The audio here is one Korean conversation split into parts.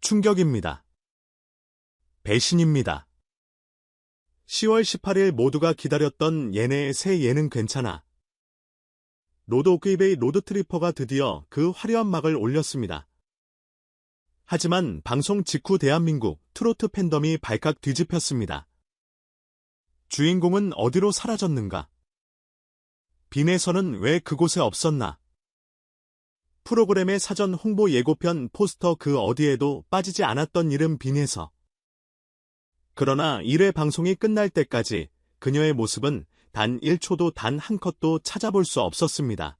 충격입니다. 배신입니다. 10월 18일 모두가 기다렸던 예네의 새 예능 괜찮아. 로드 오크이베이 로드트리퍼가 드디어 그 화려한 막을 올렸습니다. 하지만 방송 직후 대한민국 트로트 팬덤이 발칵 뒤집혔습니다. 주인공은 어디로 사라졌는가? 빈에서는 왜 그곳에 없었나? 프로그램의 사전 홍보 예고편 포스터 그 어디에도 빠지지 않았던 이름 빈에서. 그러나 1회 방송이 끝날 때까지 그녀의 모습은 단 1초도 단 한 컷도 찾아볼 수 없었습니다.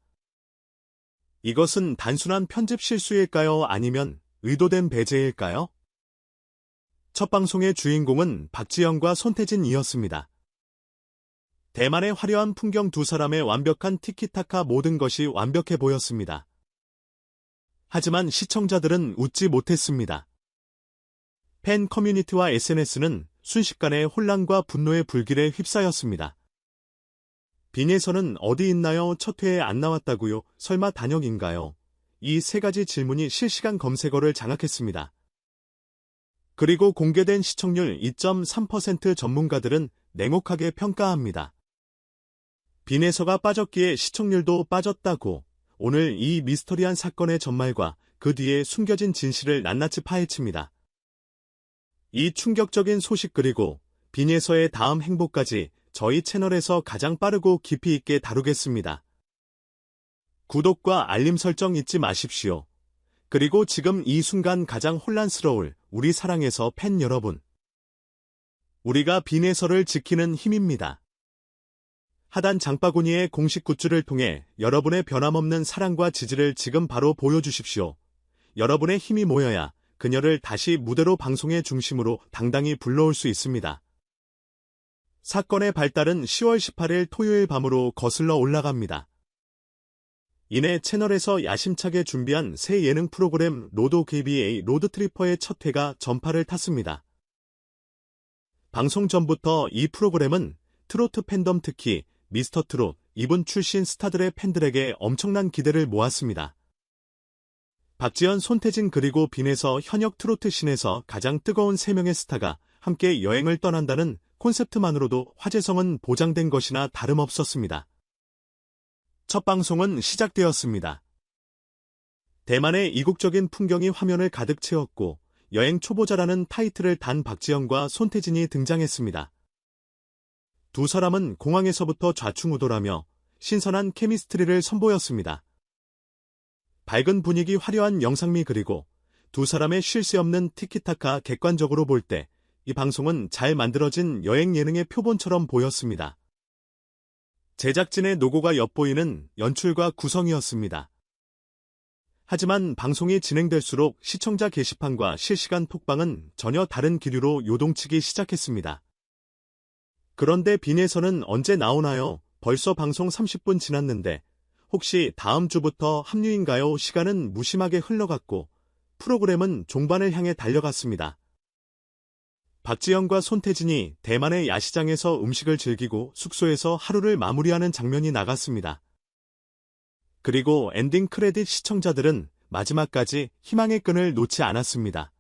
이것은 단순한 편집 실수일까요? 아니면 의도된 배제일까요? 첫 방송의 주인공은 박지현과 손태진이었습니다. 대만의 화려한 풍경 두 사람의 완벽한 티키타카 모든 것이 완벽해 보였습니다. 하지만 시청자들은 웃지 못했습니다. 팬 커뮤니티와 SNS는 순식간에 혼란과 분노의 불길에 휩싸였습니다. 빈에서는 어디 있나요? 첫 회에 안 나왔다고요? 설마 단역인가요? 이 세 가지 질문이 실시간 검색어를 장악했습니다. 그리고 공개된 시청률 2.3% 전문가들은 냉혹하게 평가합니다. 빈에서가 빠졌기에 시청률도 빠졌다고. 오늘 이 미스터리한 사건의 전말과 그 뒤에 숨겨진 진실을 낱낱이 파헤칩니다. 이 충격적인 소식 그리고 빈에서의 다음 행보까지 저희 채널에서 가장 빠르고 깊이 있게 다루겠습니다. 구독과 알림 설정 잊지 마십시오. 그리고 지금 이 순간 가장 혼란스러울 우리 사랑해서 팬 여러분. 우리가 빈에서를 지키는 힘입니다. 하단 장바구니의 공식 굿즈를 통해 여러분의 변함없는 사랑과 지지를 지금 바로 보여주십시오. 여러분의 힘이 모여야 그녀를 다시 무대로 방송의 중심으로 당당히 불러올 수 있습니다. 사건의 발달은 10월 18일 토요일 밤으로 거슬러 올라갑니다. 이내 채널에서 야심차게 준비한 새 예능 프로그램 로드 오크이베이 로드트리퍼의 첫 회가 전파를 탔습니다. 방송 전부터 이 프로그램은 트로트 팬덤 특히 미스터트롯, 이분 출신 스타들의 팬들에게 엄청난 기대를 모았습니다. 박지현, 손태진 그리고 빈에서 현역 트로트 씬에서 가장 뜨거운 3명의 스타가 함께 여행을 떠난다는 콘셉트만으로도 화제성은 보장된 것이나 다름없었습니다. 첫 방송은 시작되었습니다. 대만의 이국적인 풍경이 화면을 가득 채웠고 여행 초보자라는 타이틀을 단 박지현과 손태진이 등장했습니다. 두 사람은 공항에서부터 좌충우돌하며 신선한 케미스트리를 선보였습니다. 밝은 분위기 화려한 영상미 그리고 두 사람의 쉴 새 없는 티키타카 객관적으로 볼 때 이 방송은 잘 만들어진 여행 예능의 표본처럼 보였습니다. 제작진의 노고가 엿보이는 연출과 구성이었습니다. 하지만 방송이 진행될수록 시청자 게시판과 실시간 톡방은 전혀 다른 기류로 요동치기 시작했습니다. 그런데 빈에서는 언제 나오나요? 벌써 방송 30분 지났는데 혹시 다음 주부터 합류인가요? 시간은 무심하게 흘러갔고 프로그램은 종반을 향해 달려갔습니다. 박지현과 손태진이 대만의 야시장에서 음식을 즐기고 숙소에서 하루를 마무리하는 장면이 나갔습니다. 그리고 엔딩 크레딧 시청자들은 마지막까지 희망의 끈을 놓지 않았습니다.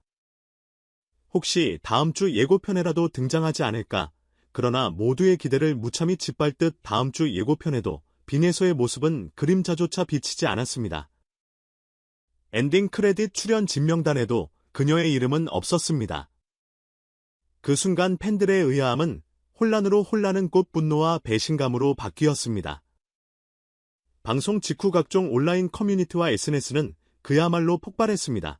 혹시 다음 주 예고편에라도 등장하지 않을까? 그러나 모두의 기대를 무참히 짓밟듯 다음 주 예고편에도 빈에서의 모습은 그림자조차 비치지 않았습니다. 엔딩 크레딧 출연 진명단에도 그녀의 이름은 없었습니다. 그 순간 팬들의 의아함은 혼란으로 혼란은 곧 분노와 배신감으로 바뀌었습니다. 방송 직후 각종 온라인 커뮤니티와 SNS는 그야말로 폭발했습니다.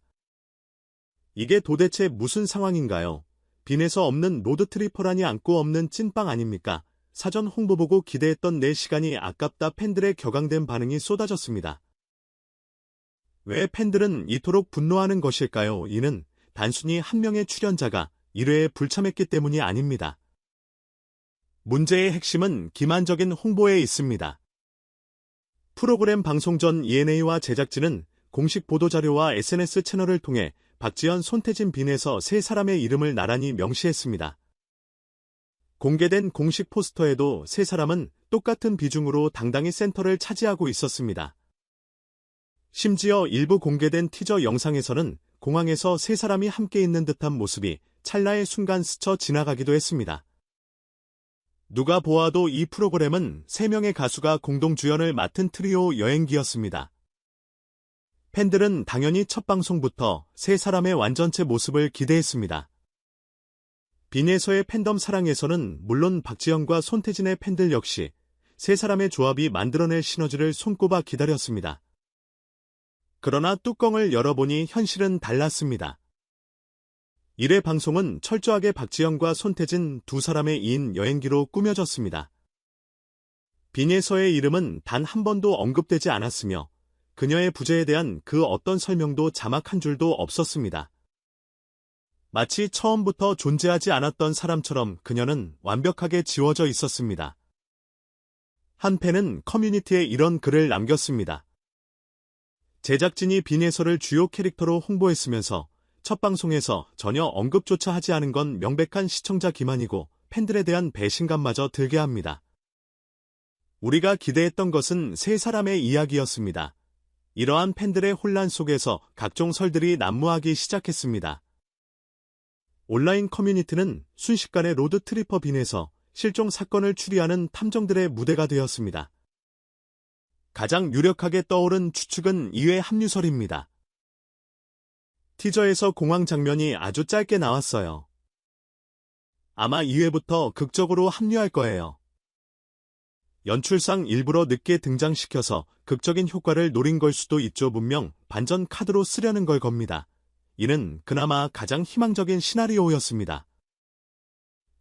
이게 도대체 무슨 상황인가요? 빈에서 없는 로드트리퍼라니 안고 없는 찐빵 아닙니까? 사전 홍보 보고 기대했던 내 시간이 아깝다. 팬들의 격앙된 반응이 쏟아졌습니다. 왜 팬들은 이토록 분노하는 것일까요? 이는 단순히 한 명의 출연자가 1회에 불참했기 때문이 아닙니다. 문제의 핵심은 기만적인 홍보에 있습니다. 프로그램 방송 전 ENA와 제작진은 공식 보도자료와 SNS 채널을 통해 박지현, 손태진, 빈에서 세 사람의 이름을 나란히 명시했습니다. 공개된 공식 포스터에도 세 사람은 똑같은 비중으로 당당히 센터를 차지하고 있었습니다. 심지어 일부 공개된 티저 영상에서는 공항에서 세 사람이 함께 있는 듯한 모습이 찰나의 순간 스쳐 지나가기도 했습니다. 누가 보아도 이 프로그램은 3명의 가수가 공동 주연을 맡은 트리오 여행기였습니다. 팬들은 당연히 첫 방송부터 세 사람의 완전체 모습을 기대했습니다. 빈에서의 팬덤 사랑에서는 물론 박지현과 손태진의 팬들 역시 세 사람의 조합이 만들어낼 시너지를 손꼽아 기다렸습니다. 그러나 뚜껑을 열어보니 현실은 달랐습니다. 1회 방송은 철저하게 박지현과 손태진 두 사람의 2인 여행기로 꾸며졌습니다. 빈에서의 이름은 단 한 번도 언급되지 않았으며 그녀의 부재에 대한 그 어떤 설명도 자막 한 줄도 없었습니다. 마치 처음부터 존재하지 않았던 사람처럼 그녀는 완벽하게 지워져 있었습니다. 한 팬은 커뮤니티에 이런 글을 남겼습니다. 제작진이 빈에서를 주요 캐릭터로 홍보했으면서 첫 방송에서 전혀 언급조차 하지 않은 건 명백한 시청자 기만이고 팬들에 대한 배신감마저 들게 합니다. 우리가 기대했던 것은 세 사람의 이야기였습니다. 이러한 팬들의 혼란 속에서 각종 설들이 난무하기 시작했습니다. 온라인 커뮤니티는 순식간에 로드 트리퍼 빈에서 실종 사건을 추리하는 탐정들의 무대가 되었습니다. 가장 유력하게 떠오른 추측은 2회 합류설입니다. 티저에서 공항 장면이 아주 짧게 나왔어요. 아마 2회부터 극적으로 합류할 거예요. 연출상 일부러 늦게 등장시켜서 극적인 효과를 노린 걸 수도 있죠. 분명 반전 카드로 쓰려는 걸 겁니다. 이는 그나마 가장 희망적인 시나리오였습니다.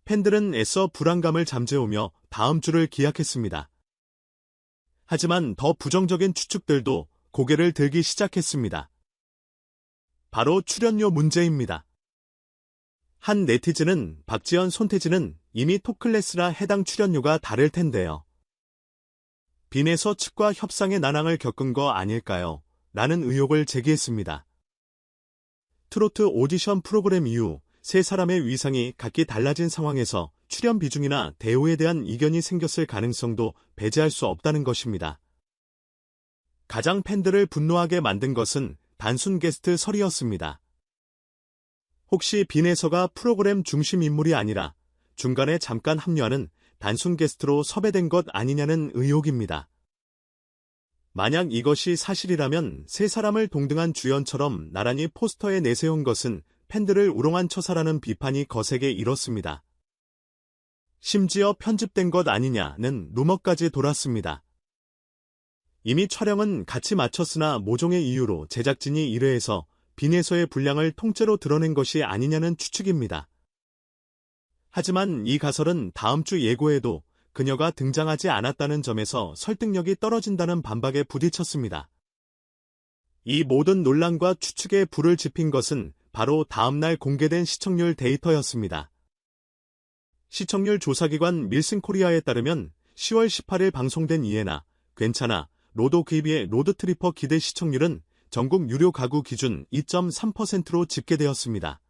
팬들은 애써 불안감을 잠재우며 다음 주를 기약했습니다. 하지만 더 부정적인 추측들도 고개를 들기 시작했습니다. 바로 출연료 문제입니다. 한 네티즌은 박지현, 손태진은 이미 톱클래스라 해당 출연료가 다를 텐데요. 빈에서 측과 협상의 난항을 겪은 거 아닐까요? 라는 의혹을 제기했습니다. 트로트 오디션 프로그램 이후 세 사람의 위상이 각기 달라진 상황에서 출연 비중이나 대우에 대한 이견이 생겼을 가능성도 배제할 수 없다는 것입니다. 가장 팬들을 분노하게 만든 것은 단순 게스트 설이었습니다. 혹시 빈에서가 프로그램 중심 인물이 아니라 중간에 잠깐 합류하는 단순 게스트로 섭외된 것 아니냐는 의혹입니다. 만약 이것이 사실이라면 세 사람을 동등한 주연처럼 나란히 포스터에 내세운 것은 팬들을 우롱한 처사라는 비판이 거세게 일었습니다. 심지어 편집된 것 아니냐는 루머까지 돌았습니다. 이미 촬영은 같이 마쳤으나 모종의 이유로 제작진이 1회에서 빈에서의 분량을 통째로 드러낸 것이 아니냐는 추측입니다. 하지만 이 가설은 다음 주 예고에도 그녀가 등장하지 않았다는 점에서 설득력이 떨어진다는 반박에 부딪혔습니다. 이 모든 논란과 추측에 불을 지핀 것은 바로 다음날 공개된 시청률 데이터였습니다. 시청률 조사기관 밀슨코리아에 따르면 10월 18일 방송된 이해나 괜찮아 로드오케이비의 로드트리퍼 기대 시청률은 전국 유료 가구 기준 2.3%로 집계되었습니다.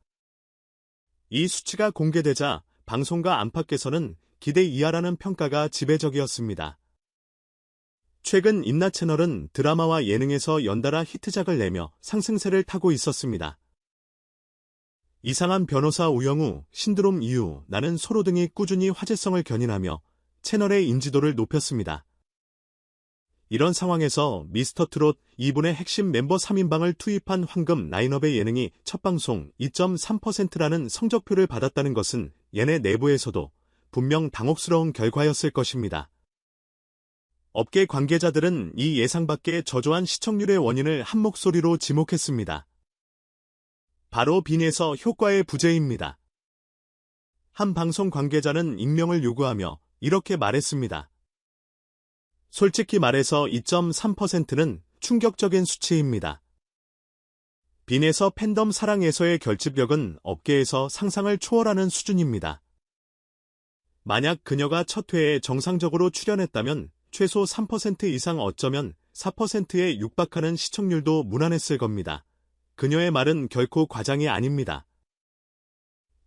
이 수치가 공개되자 방송가 안팎에서는 기대 이하라는 평가가 지배적이었습니다. 최근 인나채널은 드라마와 예능에서 연달아 히트작을 내며 상승세를 타고 있었습니다. 이상한 변호사 우영우, 신드롬 이유, 나는 소로 등이 꾸준히 화제성을 견인하며 채널의 인지도를 높였습니다. 이런 상황에서 미스터트롯 2분의 핵심 멤버 3인방을 투입한 황금 라인업의 예능이 첫 방송 2.3%라는 성적표를 받았다는 것은 얘네 내부에서도 분명 당혹스러운 결과였을 것입니다. 업계 관계자들은 이 예상 밖의 저조한 시청률의 원인을 한 목소리로 지목했습니다. 바로 빈에서 효과의 부재입니다. 한 방송 관계자는 익명을 요구하며 이렇게 말했습니다. 솔직히 말해서 2.3%는 충격적인 수치입니다. 빈에서 팬덤 사랑에서의 결집력은 업계에서 상상을 초월하는 수준입니다. 만약 그녀가 첫 회에 정상적으로 출연했다면 최소 3% 이상 어쩌면 4%에 육박하는 시청률도 무난했을 겁니다. 그녀의 말은 결코 과장이 아닙니다.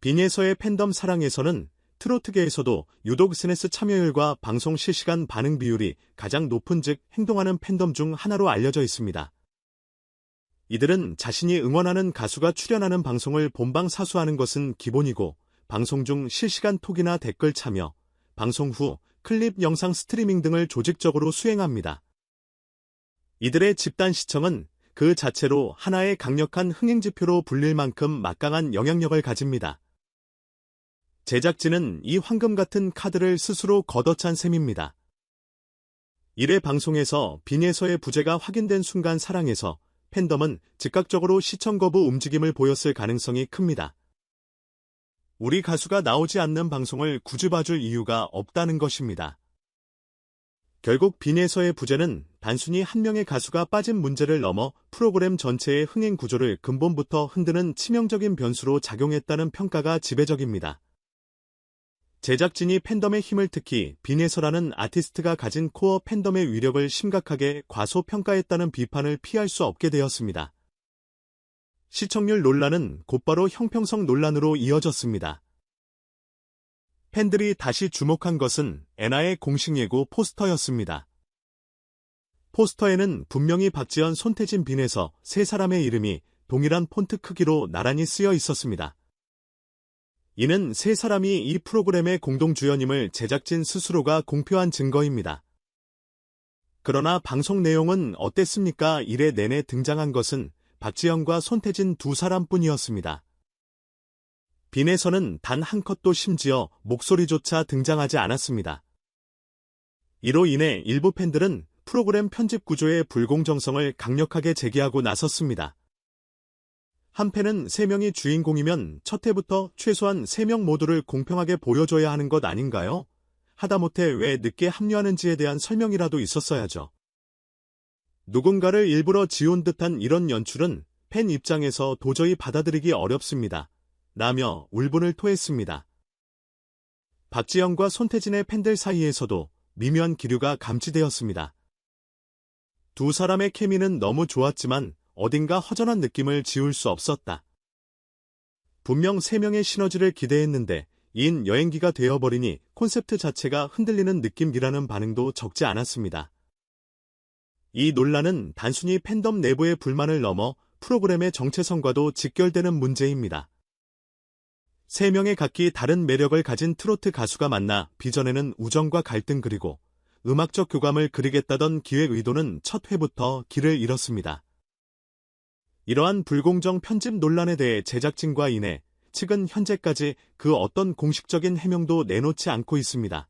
빈에서의 팬덤 사랑에서는 트로트계에서도 유독 SNS 참여율과 방송 실시간 반응 비율이 가장 높은 즉 행동하는 팬덤 중 하나로 알려져 있습니다. 이들은 자신이 응원하는 가수가 출연하는 방송을 본방 사수하는 것은 기본이고 방송 중 실시간 톡이나 댓글 참여, 방송 후 클립 영상 스트리밍 등을 조직적으로 수행합니다. 이들의 집단 시청은 그 자체로 하나의 강력한 흥행지표로 불릴 만큼 막강한 영향력을 가집니다. 제작진은 이 황금 같은 카드를 스스로 걷어찬 셈입니다. 1회 방송에서 빈에서의 부재가 확인된 순간 사랑에서 팬덤은 즉각적으로 시청 거부 움직임을 보였을 가능성이 큽니다. 우리 가수가 나오지 않는 방송을 굳이 봐줄 이유가 없다는 것입니다. 결국 빈에서의 부재는 단순히 한 명의 가수가 빠진 문제를 넘어 프로그램 전체의 흥행 구조를 근본부터 흔드는 치명적인 변수로 작용했다는 평가가 지배적입니다. 제작진이 팬덤의 힘을 특히 빈에서라는 아티스트가 가진 코어 팬덤의 위력을 심각하게 과소평가했다는 비판을 피할 수 없게 되었습니다. 시청률 논란은 곧바로 형평성 논란으로 이어졌습니다. 팬들이 다시 주목한 것은 애나의 공식 예고 포스터였습니다. 포스터에는 분명히 박지연, 손태진, 빈에서 세 사람의 이름이 동일한 폰트 크기로 나란히 쓰여 있었습니다. 이는 세 사람이 이 프로그램의 공동주연임을 제작진 스스로가 공표한 증거입니다. 그러나 방송 내용은 어땠습니까? 1회 내내 등장한 것은 박지연과 손태진 두 사람뿐이었습니다. 빈에서는 단 한 컷도 심지어 목소리조차 등장하지 않았습니다. 이로 인해 일부 팬들은 프로그램 편집 구조의 불공정성을 강력하게 제기하고 나섰습니다. 한 팬은 3명이 주인공이면 첫 회부터 최소한 3명 모두를 공평하게 보여줘야 하는 것 아닌가요? 하다못해 왜 늦게 합류하는지에 대한 설명이라도 있었어야죠. 누군가를 일부러 지운 듯한 이런 연출은 팬 입장에서 도저히 받아들이기 어렵습니다. 라며 울분을 토했습니다. 박지연과 손태진의 팬들 사이에서도 미묘한 기류가 감지되었습니다. 두 사람의 케미는 너무 좋았지만 어딘가 허전한 느낌을 지울 수 없었다. 분명 3명의 시너지를 기대했는데 인 여행기가 되어버리니 콘셉트 자체가 흔들리는 느낌이라는 반응도 적지 않았습니다. 이 논란은 단순히 팬덤 내부의 불만을 넘어 프로그램의 정체성과도 직결되는 문제입니다. 3명의 각기 다른 매력을 가진 트로트 가수가 만나 빚어내는 우정과 갈등 그리고 음악적 교감을 그리겠다던 기획 의도는 첫 회부터 길을 잃었습니다. 이러한 불공정 편집 논란에 대해 제작진과 인해 측은 현재까지 그 어떤 공식적인 해명도 내놓지 않고 있습니다.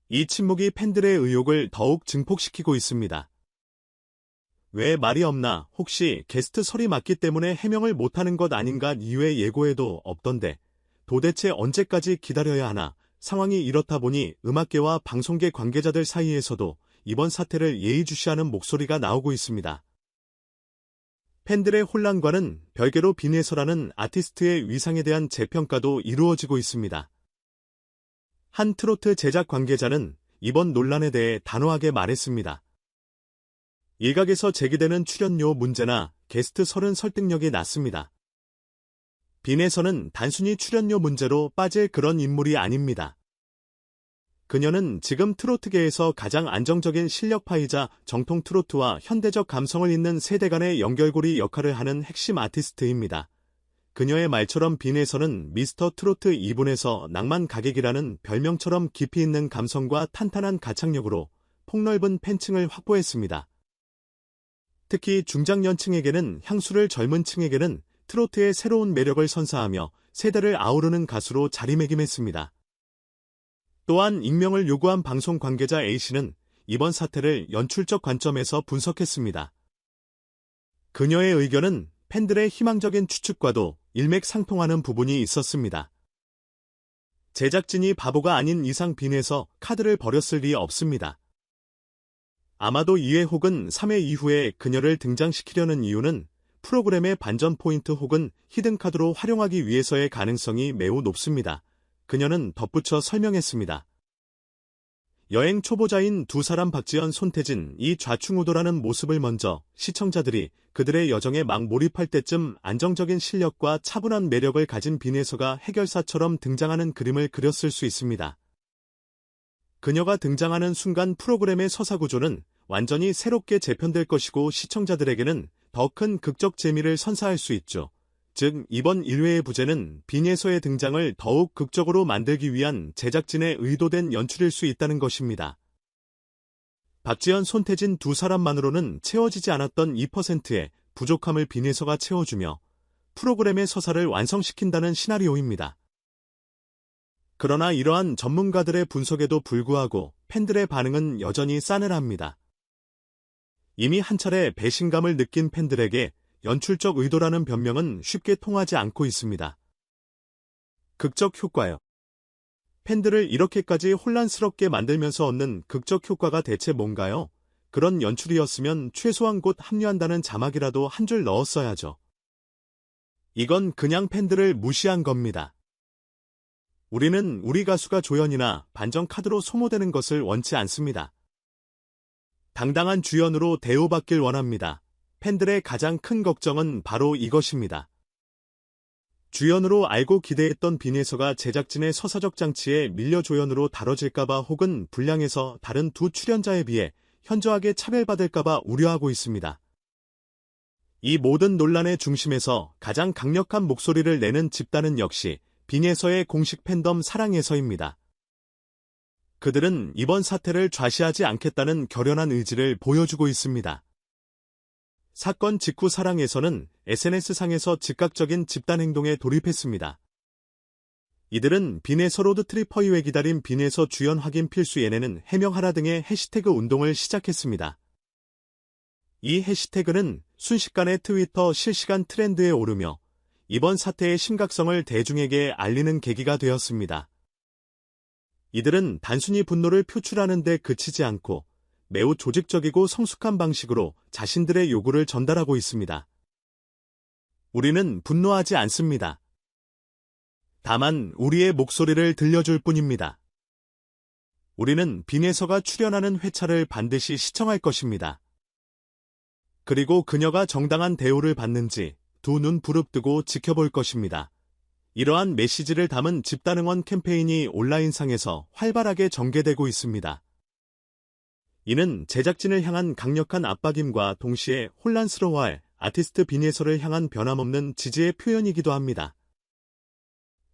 이 침묵이 팬들의 의혹을 더욱 증폭시키고 있습니다. 왜 말이 없나? 혹시 게스트설이 맞기 때문에 해명을 못하는 것 아닌가? 이외 예고에도 없던데 도대체 언제까지 기다려야 하나? 상황이 이렇다 보니 음악계와 방송계 관계자들 사이에서도 이번 사태를 예의주시하는 목소리가 나오고 있습니다. 팬들의 혼란과는 별개로 빈에서라는 아티스트의 위상에 대한 재평가도 이루어지고 있습니다. 한 트로트 제작 관계자는 이번 논란에 대해 단호하게 말했습니다. 일각에서 제기되는 출연료 문제나 게스트 설은 설득력이 낮습니다. 빈에서는 단순히 출연료 문제로 빠질 그런 인물이 아닙니다. 그녀는 지금 트로트계에서 가장 안정적인 실력파이자 정통 트로트와 현대적 감성을 잇는 세대 간의 연결고리 역할을 하는 핵심 아티스트입니다. 그녀의 말처럼 빈에서는 미스터 트로트 2분에서 낭만 가객이라는 별명처럼 깊이 있는 감성과 탄탄한 가창력으로 폭넓은 팬층을 확보했습니다. 특히 중장년층에게는 향수를 젊은 층에게는 트로트의 새로운 매력을 선사하며 세대를 아우르는 가수로 자리매김했습니다. 또한 익명을 요구한 방송 관계자 A씨는 이번 사태를 연출적 관점에서 분석했습니다. 그녀의 의견은 팬들의 희망적인 추측과도 일맥상통하는 부분이 있었습니다. 제작진이 바보가 아닌 이상 빈에서 카드를 버렸을 리 없습니다. 아마도 2회 혹은 3회 이후에 그녀를 등장시키려는 이유는 프로그램의 반전 포인트 혹은 히든카드로 활용하기 위해서의 가능성이 매우 높습니다. 그녀는 덧붙여 설명했습니다. 여행 초보자인 두 사람 박지연, 손태진, 이 좌충우돌하는 모습을 먼저 시청자들이 그들의 여정에 막 몰입할 때쯤 안정적인 실력과 차분한 매력을 가진 빈에서가 해결사처럼 등장하는 그림을 그렸을 수 있습니다. 그녀가 등장하는 순간 프로그램의 서사구조는 완전히 새롭게 재편될 것이고 시청자들에게는 더 큰 극적 재미를 선사할 수 있죠. 즉, 이번 1회의 부제는 빈에서의 등장을 더욱 극적으로 만들기 위한 제작진의 의도된 연출일 수 있다는 것입니다. 박지현, 손태진 두 사람만으로는 채워지지 않았던 2%의 부족함을 빈에서가 채워주며 프로그램의 서사를 완성시킨다는 시나리오입니다. 그러나 이러한 전문가들의 분석에도 불구하고 팬들의 반응은 여전히 싸늘합니다. 이미 한 차례 배신감을 느낀 팬들에게 연출적 의도라는 변명은 쉽게 통하지 않고 있습니다. 극적 효과요. 팬들을 이렇게까지 혼란스럽게 만들면서 얻는 극적 효과가 대체 뭔가요? 그런 연출이었으면 최소한 곧 합류한다는 자막이라도 한 줄 넣었어야죠. 이건 그냥 팬들을 무시한 겁니다. 우리는 우리 가수가 조연이나 반전 카드로 소모되는 것을 원치 않습니다. 당당한 주연으로 대우받길 원합니다. 팬들의 가장 큰 걱정은 바로 이것입니다. 주연으로 알고 기대했던 빈에서가 제작진의 서사적 장치에 밀려 조연으로 다뤄질까봐 혹은 분량에서 다른 두 출연자에 비해 현저하게 차별받을까봐 우려하고 있습니다. 이 모든 논란의 중심에서 가장 강력한 목소리를 내는 집단은 역시 빈에서의 공식 팬덤 사랑에서입니다. 그들은 이번 사태를 좌시하지 않겠다는 결연한 의지를 보여주고 있습니다. 사건 직후 사랑에서는 SNS상에서 즉각적인 집단 행동에 돌입했습니다. 이들은 빈에서 로드트리퍼 이후에 기다린 빈에서 주연 확인 필수 예내는 해명하라 등의 해시태그 운동을 시작했습니다. 이 해시태그는 순식간에 트위터 실시간 트렌드에 오르며 이번 사태의 심각성을 대중에게 알리는 계기가 되었습니다. 이들은 단순히 분노를 표출하는 데 그치지 않고 매우 조직적이고 성숙한 방식으로 자신들의 요구를 전달하고 있습니다. 우리는 분노하지 않습니다. 다만 우리의 목소리를 들려줄 뿐입니다. 우리는 빈에서가 출연하는 회차를 반드시 시청할 것입니다. 그리고 그녀가 정당한 대우를 받는지 두 눈 부릅뜨고 지켜볼 것입니다. 이러한 메시지를 담은 집단응원 캠페인이 온라인상에서 활발하게 전개되고 있습니다. 이는 제작진을 향한 강력한 압박임과 동시에 혼란스러워할 아티스트 빈에서를 향한 변함없는 지지의 표현이기도 합니다.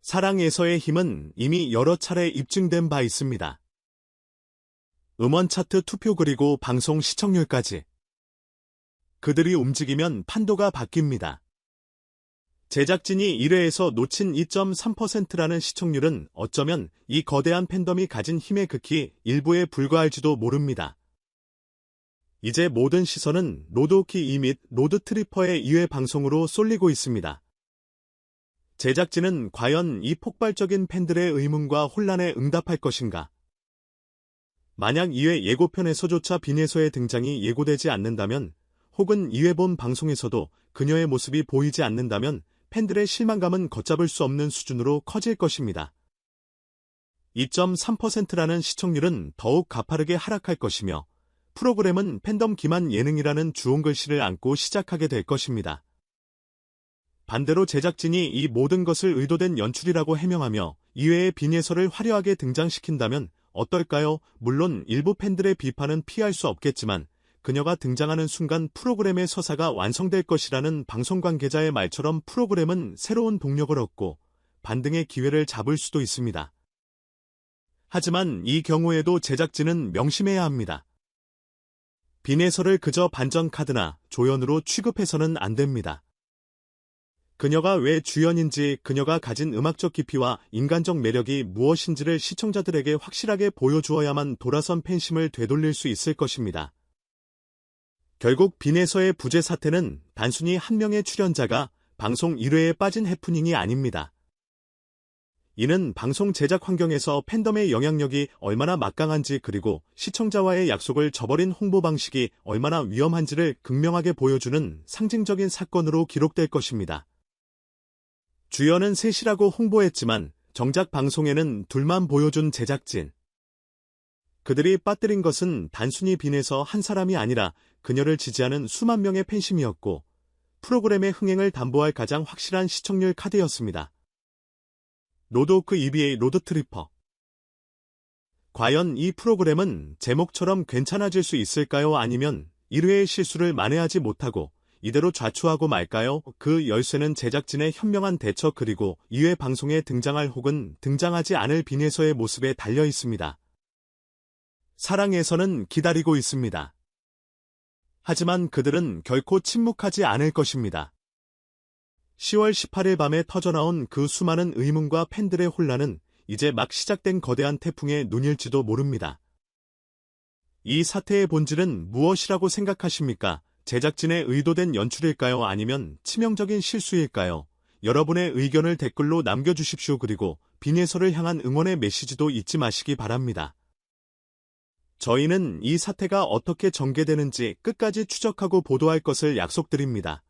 사랑에서의 힘은 이미 여러 차례 입증된 바 있습니다. 음원 차트 투표 그리고 방송 시청률까지. 그들이 움직이면 판도가 바뀝니다. 제작진이 1회에서 놓친 2.3%라는 시청률은 어쩌면 이 거대한 팬덤이 가진 힘의 극히 일부에 불과할지도 모릅니다. 이제 모든 시선은 로드오키 2 및 로드트리퍼의 2회 방송으로 쏠리고 있습니다. 제작진은 과연 이 폭발적인 팬들의 의문과 혼란에 응답할 것인가? 만약 2회 예고편에서조차 빈에서의 등장이 예고되지 않는다면, 혹은 2회 본 방송에서도 그녀의 모습이 보이지 않는다면 팬들의 실망감은 걷잡을 수 없는 수준으로 커질 것입니다. 2.3%라는 시청률은 더욱 가파르게 하락할 것이며 프로그램은 팬덤 기만 예능이라는 주홍글씨를 안고 시작하게 될 것입니다. 반대로 제작진이 이 모든 것을 의도된 연출이라고 해명하며 2회의 빈에서를 화려하게 등장시킨다면 어떨까요? 물론 일부 팬들의 비판은 피할 수 없겠지만 그녀가 등장하는 순간 프로그램의 서사가 완성될 것이라는 방송 관계자의 말처럼 프로그램은 새로운 동력을 얻고 반등의 기회를 잡을 수도 있습니다. 하지만 이 경우에도 제작진은 명심해야 합니다. 빈에서를 그저 반전 카드나 조연으로 취급해서는 안 됩니다. 그녀가 왜 주연인지, 그녀가 가진 음악적 깊이와 인간적 매력이 무엇인지를 시청자들에게 확실하게 보여주어야만 돌아선 팬심을 되돌릴 수 있을 것입니다. 결국 빈에서의 부재 사태는 단순히 한 명의 출연자가 방송 1회에 빠진 해프닝이 아닙니다. 이는 방송 제작 환경에서 팬덤의 영향력이 얼마나 막강한지, 그리고 시청자와의 약속을 저버린 홍보 방식이 얼마나 위험한지를 극명하게 보여주는 상징적인 사건으로 기록될 것입니다. 주연은 셋이라고 홍보했지만 정작 방송에는 둘만 보여준 제작진. 그들이 빠뜨린 것은 단순히 빈에서 한 사람이 아니라 그녀를 지지하는 수만 명의 팬심이었고 프로그램의 흥행을 담보할 가장 확실한 시청률 카드였습니다. 로드오크 EBA 로드트리퍼. 과연 이 프로그램은 제목처럼 괜찮아질 수 있을까요? 아니면 1회의 실수를 만회하지 못하고 이대로 좌초하고 말까요? 그 열쇠는 제작진의 현명한 대처 그리고 이회 방송에 등장할 혹은 등장하지 않을 빈에서의 모습에 달려 있습니다. 사랑에서는 기다리고 있습니다. 하지만 그들은 결코 침묵하지 않을 것입니다. 10월 18일 밤에 터져나온 그 수많은 의문과 팬들의 혼란은 이제 막 시작된 거대한 태풍의 눈일지도 모릅니다. 이 사태의 본질은 무엇이라고 생각하십니까? 제작진의 의도된 연출일까요? 아니면 치명적인 실수일까요? 여러분의 의견을 댓글로 남겨주십시오. 그리고 빈예서를 향한 응원의 메시지도 잊지 마시기 바랍니다. 저희는 이 사태가 어떻게 전개되는지 끝까지 추적하고 보도할 것을 약속드립니다.